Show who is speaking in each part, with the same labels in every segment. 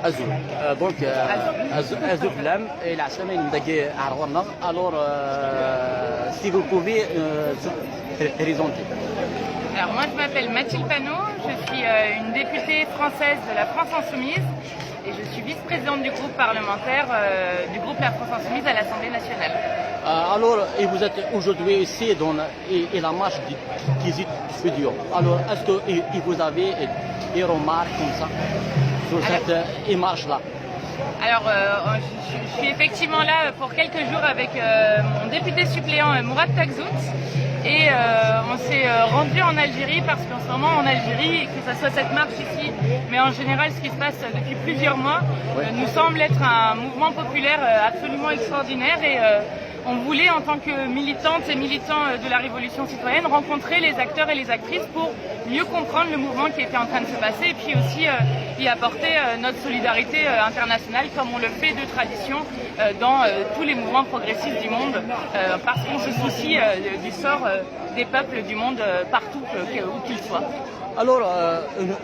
Speaker 1: Azul. Donc, Azul Flam et la semaine de Arwana. Alors, si vous pouvez présenter.
Speaker 2: Alors moi je m'appelle Mathilde Panot, je suis une députée française de la France Insoumise et je suis vice-présidente du groupe parlementaire du groupe La France Insoumise à l'Assemblée nationale.
Speaker 1: Alors, et vous êtes aujourd'hui ici dans la marche du studio. Alors, est-ce que vous avez des remarques comme ça sur cette marche-là?
Speaker 2: Alors, je suis effectivement là pour quelques jours avec mon député suppléant Mourad Tagzout. Et on s'est rendu en Algérie parce qu'en ce moment en Algérie, que ce soit cette marche ici, mais en général ce qui se passe depuis plusieurs mois, nous semble être un mouvement populaire absolument extraordinaire et on voulait en tant que militantes et militants de la Révolution citoyenne rencontrer les acteurs et les actrices pour mieux comprendre le mouvement qui était en train de se passer et puis aussi y apporter notre solidarité internationale comme on le fait de tradition dans tous les mouvements progressistes du monde parce qu'on se soucie du sort des peuples du monde partout où qu'ils soient.
Speaker 1: Alors,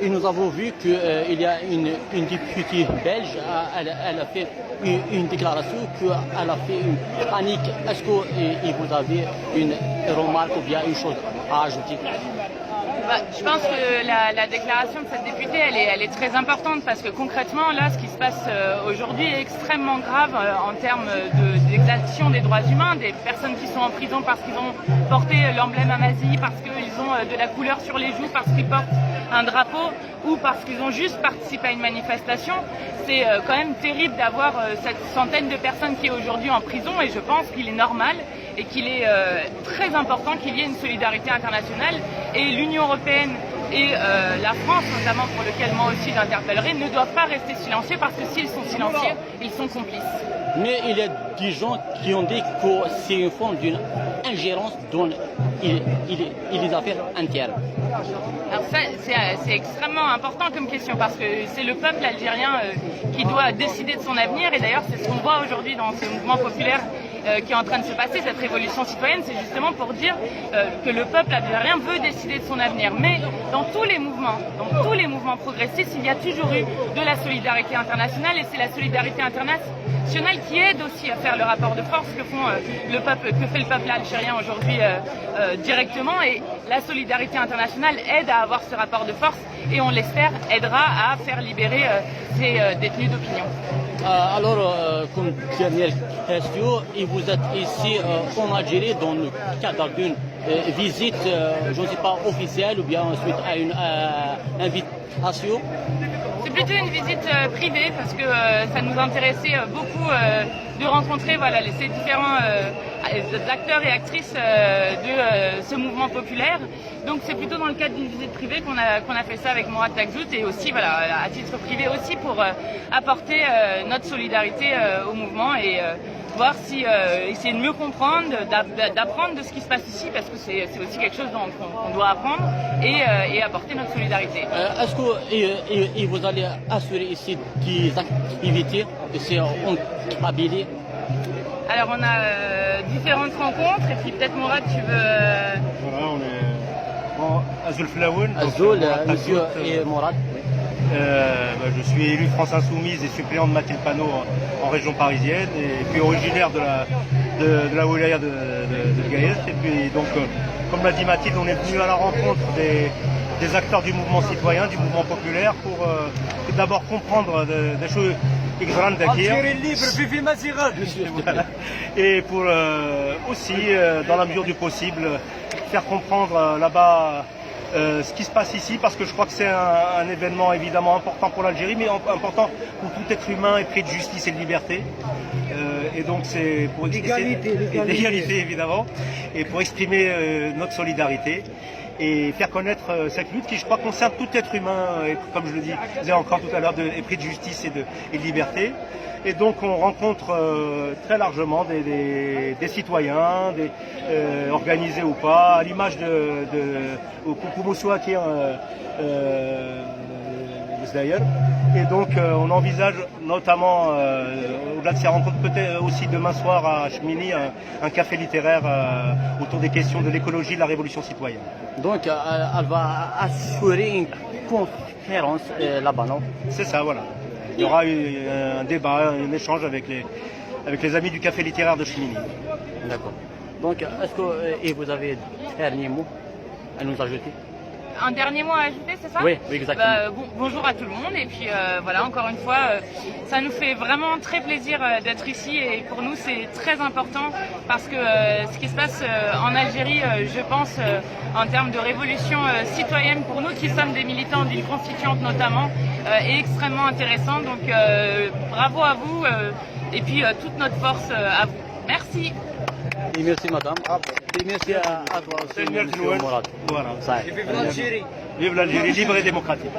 Speaker 1: nous avons vu qu'il y a une députée belge, elle a fait une déclaration, qu'elle a fait une panique. Est-ce que vous avez une remarque ou bien une chose à ajouter?
Speaker 2: Je pense que la déclaration de cette députée, elle est très importante parce que concrètement, là, ce qui se passe aujourd'hui est extrêmement grave en termes d'exaltation des droits humains, des personnes qui sont en prison parce qu'ils ont porté l'emblème Amazi, parce qu'ils ont de la couleur sur les joues, parce qu'ils portent un drapeau ou parce qu'ils ont juste participé à une manifestation. C'est quand même terrible d'avoir cette centaine de personnes qui est aujourd'hui en prison et je pense qu'il est normal et qu'il est très important qu'il y ait une solidarité internationale et l'Union européenne et la France notamment pour lequel moi aussi j'interpellerai ne doivent pas rester silencieux parce que s'ils sont silencieux, ils sont complices. Mais
Speaker 1: il y a des gens qui ont dit que c'est une forme d'une ingérence dans les affaires internes.
Speaker 2: Alors ça, c'est extrêmement important comme question parce que c'est le peuple algérien qui doit décider de son avenir et d'ailleurs c'est ce qu'on voit aujourd'hui dans ce mouvement populaire qui est en train de se passer, cette révolution citoyenne, c'est justement pour dire que le peuple algérien veut décider de son avenir. Mais dans tous les mouvements progressistes, il y a toujours eu de la solidarité internationale et c'est la solidarité internationale qui aide aussi à faire le rapport de force que fait le peuple algérien aujourd'hui directement et la solidarité internationale aide à avoir ce rapport de force et on l'espère aidera à faire libérer ces détenus d'opinion.
Speaker 1: Alors, comme dernière question, vous êtes ici en Algérie dans le cadre d'une visite, je ne sais pas, officielle ou bien ensuite à une invitation?
Speaker 2: C'est plutôt une visite privée parce que ça nous intéressait beaucoup de rencontrer ces différents acteurs et actrices de ce mouvement populaire. Donc c'est plutôt dans le cadre d'une visite privée qu'on a fait ça avec Mourad Tagzout et aussi à titre privé aussi pour apporter notre solidarité au mouvement et voir si essayer de mieux comprendre, d'apprendre de ce qui se passe ici parce que c'est aussi quelque chose qu'on doit apprendre et apporter notre solidarité.
Speaker 1: Est-ce que vous allez assurer ici des activités ici en Kabylie?
Speaker 2: Alors on a différentes rencontres et puis peut-être Mourad tu veux...
Speaker 3: Voilà, on est en Azul Flaoun.
Speaker 1: Azul, monsieur et Mourad.
Speaker 3: Je suis élu France Insoumise et suppléant de Mathilde Panot en région parisienne et puis originaire de la wilaya de Gaïès. Et puis donc, comme l'a dit Mathilde, on est venu à la rencontre des acteurs du mouvement citoyen, du mouvement populaire pour d'abord comprendre des choses
Speaker 4: Algérie libre, vive Mazira.
Speaker 3: Et pour aussi, dans la mesure du possible, faire comprendre là-bas ce qui se passe ici, parce que je crois que c'est un événement évidemment important pour l'Algérie, mais important pour tout être humain épris de justice et de liberté. Et donc c'est pour l'égalité évidemment, et pour exprimer notre solidarité et faire connaître cette lutte qui, je crois, concerne tout être humain, et, comme je le disais encore tout à l'heure, épris de justice et de liberté. Et donc on rencontre très largement des citoyens, organisés ou pas, à l'image de Koumoussoua qui est d'ailleurs. Et donc on envisage notamment, au-delà de ces rencontres, peut-être aussi demain soir à Chemini, un café littéraire autour des questions de l'écologie, de la révolution citoyenne.
Speaker 1: Donc elle va assurer une conférence là-bas, non?
Speaker 3: C'est ça, voilà. il y aura un débat, un échange avec les amis du café littéraire de Chimini.
Speaker 1: D'accord. Donc, est-ce que vous avez un dernier mot à nous ajouter?
Speaker 2: Un dernier mot à ajouter, c'est ça?
Speaker 1: Oui, exactement.
Speaker 2: Bonjour à tout le monde et puis voilà, encore une fois, ça nous fait vraiment très plaisir d'être ici et pour nous c'est très important parce que ce qui se passe en Algérie, je pense, en termes de révolution citoyenne pour nous qui sommes des militants d'une constituante notamment, est extrêmement intéressant. Donc bravo à vous et puis toute notre force à vous. Merci.
Speaker 1: Et merci madame. Et merci à toi aussi, monsieur Mourad.
Speaker 3: Voilà.
Speaker 1: Ça.
Speaker 3: Vive l'Algérie libre et démocratique.